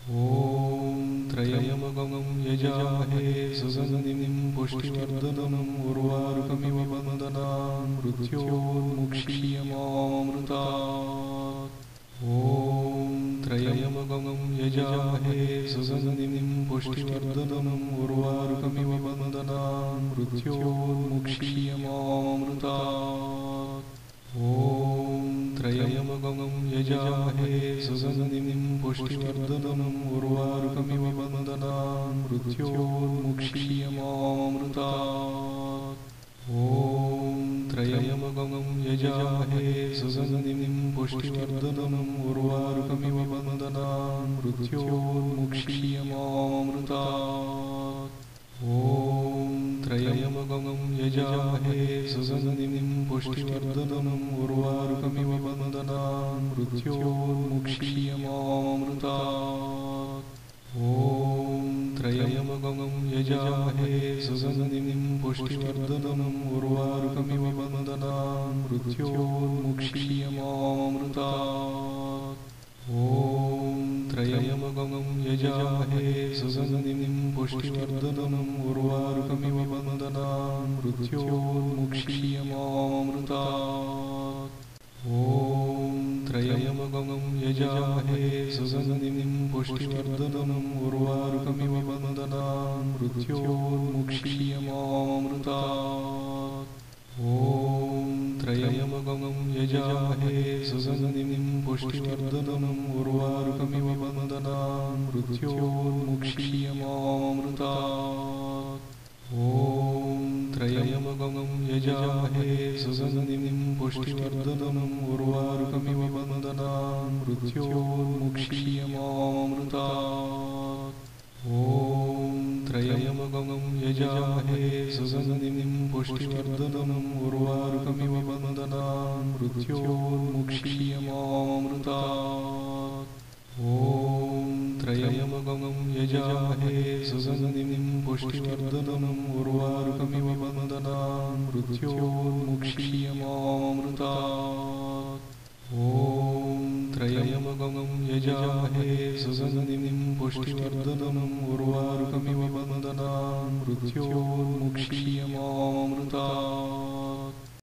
ॐ त्रयम्बकं यजामहे सुगन्धिं पुष्टिवर्धनम् उर्वारुकमिव बन्धनान् मृत्योर्मुक्षीयमामृतात्। ॐ त्रयम्बकं यजामहे सुगन्धिं पुष्टिवर्धनम् उर्वारुकमिव बन्धनान् मृत्योर्मुक्षीयमामृतात्। ॐ त्रयम्बकं यजामहे सुगन्धिं पुष्टिवर्धनम् उर्वारुकमिव बन्धनान् मृत्योर्मुक्षीयमामृतात्। ॐ त्रयम्बकं यजामहे सुगन्धिं पुष्टिवर्धनम् उर्वारुकमिव बन्धनान् मृत्योर्मुक्षीयमामृतात्। ॐ त्रयम्बकं यजामहे सुगन्धिं पुष्टिवर्धनम् उर्वारुकमिव बन्धनान् मृत्योर्मुक्षीयमामृतात्। ॐ त्रयम्बकं यजामहे सुगन्धिं पुष्टिवर्धनम् उर्वारुकमिव बन्धनान् मृत्योर्मुक्षीयमामृतात्। ॐ त्रयम्बकं यजामहे सुगन्धिं पुष्टिवर्धनम् उर्वारुकमिव बन्धनान् मृत्योर्मुक्षीयमामृतात्। ॐ त्रयम्बकं यजामहे सुगन्धिं पुष्टिवर्धनम् उर्वारुकमिव बन्धनान् मृत्योर्मुक्षीयमामृतात्। ॐ त्रयम्बकं यजामहे सुगन्धिं पुष्टिवर्धनम् उर्वारुकमिव बन्धनान् मृत्योर्मुक्षीयमामृतात्। ॐ त्रयम्बकं यजामहे सुगन्धिं पुष्टिवर्धनम् उर्वारुकमिव बन्धनान् मृत्योर्मुक्षीयमामृतात्। ॐ त्रयम्बकं यजामहे सुगन्धिं पुष्टिवर्धनम् उर्वारुकमिव बन्धनान् मृत्योर्मुक्षीयमामृतात्। ॐ त्रयम्बकं यजामहे सुगन्धिं पुष्टिवर्धनम् उर्वारुकमिव बन्धनान् मृत्योर्मुक्षीयमामृतात्। ॐ त्रयम्बकं यजामहे सुगन्धिं पुष्टिवर्धनम् उर्वारुकमिव बन्धनान् मृत्योर्मुक्षीयमामृतात्।